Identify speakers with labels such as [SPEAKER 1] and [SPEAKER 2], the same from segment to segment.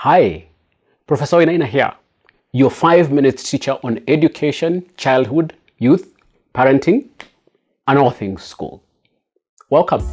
[SPEAKER 1] Hi, Professor Wainaina here, your 5-minute teacher on education, childhood, youth, parenting, and all things school. Welcome.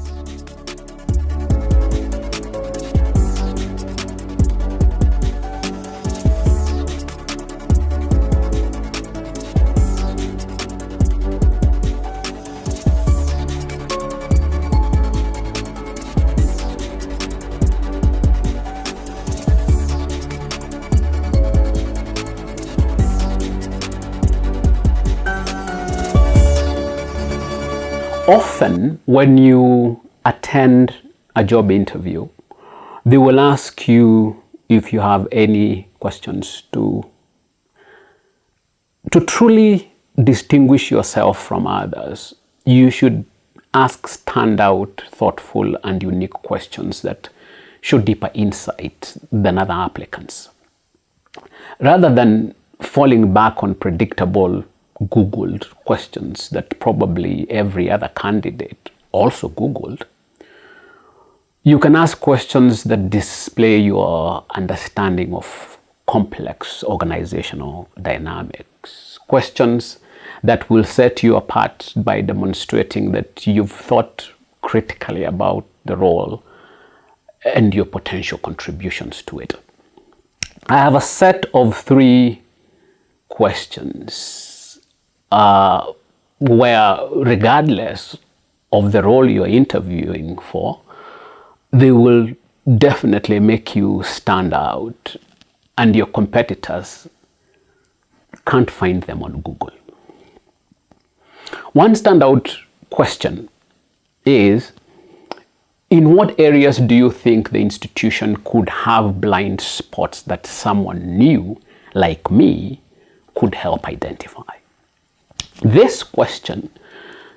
[SPEAKER 1] Often when you attend a job interview, they will ask you if you have any questions to truly distinguish yourself from others. You should ask standout, thoughtful, and unique questions that show deeper insight than other applicants. Rather than falling back on predictable Googled questions that probably every other candidate also Googled, you can ask questions that display your understanding of complex organizational dynamics. Questions that will set you apart by demonstrating that you've thought critically about the role and your potential contributions to it. I have a set of 3 questions where, regardless of the role you're interviewing for, they will definitely make you stand out and your competitors can't find them on Google. One standout question is, in what areas do you think the institution could have blind spots that someone new, like me, could help identify? This question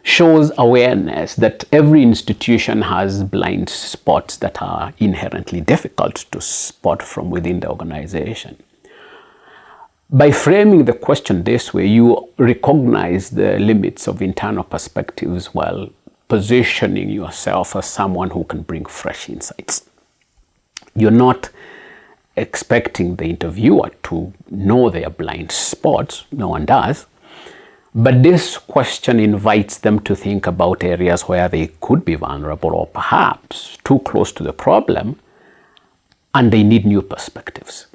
[SPEAKER 1] shows awareness that every institution has blind spots that are inherently difficult to spot from within the organization. By framing the question this way, you recognize the limits of internal perspectives while positioning yourself as someone who can bring fresh insights. You're not expecting the interviewer to know their blind spots, no one does. But this question invites them to think about areas where they could be vulnerable or perhaps too close to the problem and they need new perspectives.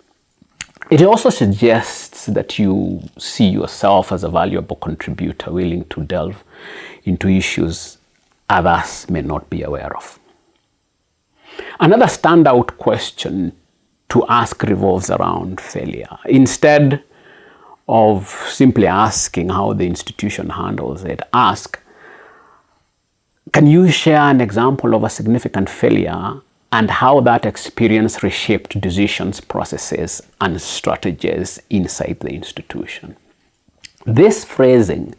[SPEAKER 1] It also suggests that you see yourself as a valuable contributor willing to delve into issues others may not be aware of. Another standout question to ask revolves around failure. Instead of simply asking how the institution handles it, ask, can you share an example of a significant failure and how that experience reshaped decisions, processes, and strategies inside the institution? This phrasing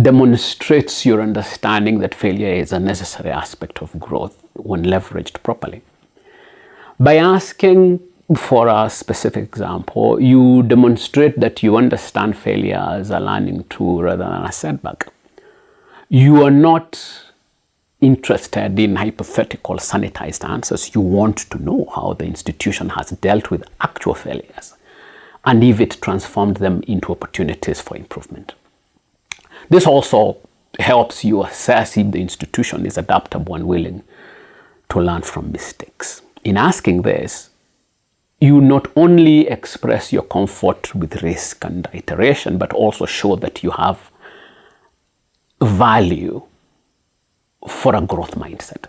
[SPEAKER 1] demonstrates your understanding that failure is a necessary aspect of growth when leveraged properly. By asking for a specific example, you demonstrate that you understand failure as a learning tool rather than a setback. You are not interested in hypothetical sanitized answers. You want to know how the institution has dealt with actual failures and if it transformed them into opportunities for improvement. This also helps you assess if the institution is adaptable and willing to learn from mistakes. In asking this, you not only express your comfort with risk and iteration, but also show that you have value for a growth mindset.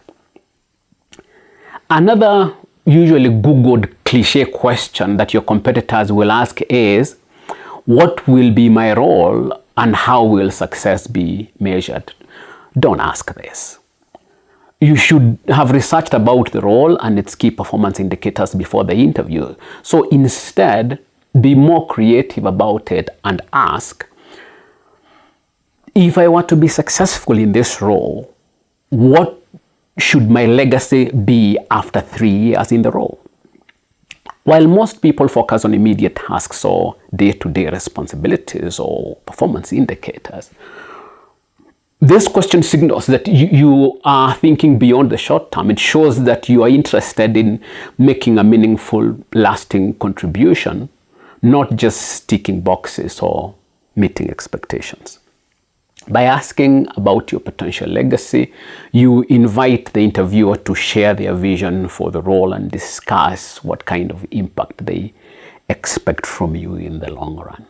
[SPEAKER 1] Another usually Googled cliche question that your competitors will ask is, what will be my role and how will success be measured? Don't ask this. You should have researched about the role and its key performance indicators before the interview. So instead, be more creative about it and ask, if I were to be successful in this role, what should my legacy be after 3 years in the role? While most people focus on immediate tasks or day-to-day responsibilities or performance indicators, This question signals that you are thinking beyond the short term. It shows that you are interested in making a meaningful, lasting contribution, not just ticking boxes or meeting expectations. By asking about your potential legacy, you invite the interviewer to share their vision for the role and discuss what kind of impact they expect from you in the long run.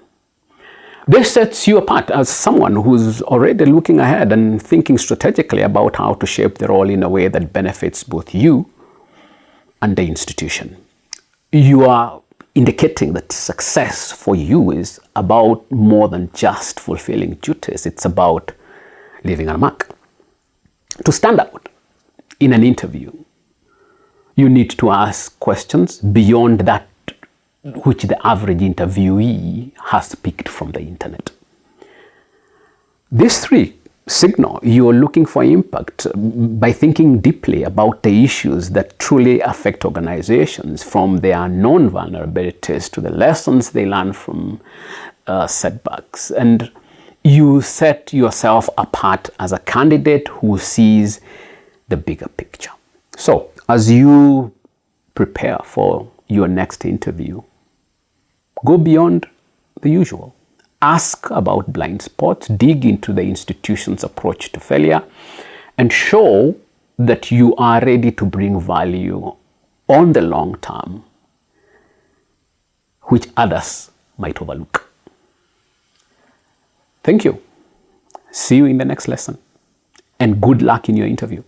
[SPEAKER 1] This sets you apart as someone who's already looking ahead and thinking strategically about how to shape the role in a way that benefits both you and the institution. You are indicating that success for you is about more than just fulfilling duties. It's about leaving a mark. To stand out in an interview, you need to ask questions beyond that which the average interviewee has picked from the internet. These three signal you're looking for impact by thinking deeply about the issues that truly affect organizations, from their known vulnerabilities to the lessons they learn from setbacks. And you set yourself apart as a candidate who sees the bigger picture. So, as you prepare for your next interview, go beyond the usual. Ask about blind spots, dig into the institution's approach to failure, and show that you are ready to bring value on the long term, which others might overlook. Thank you. See you in the next lesson, and good luck in your interview.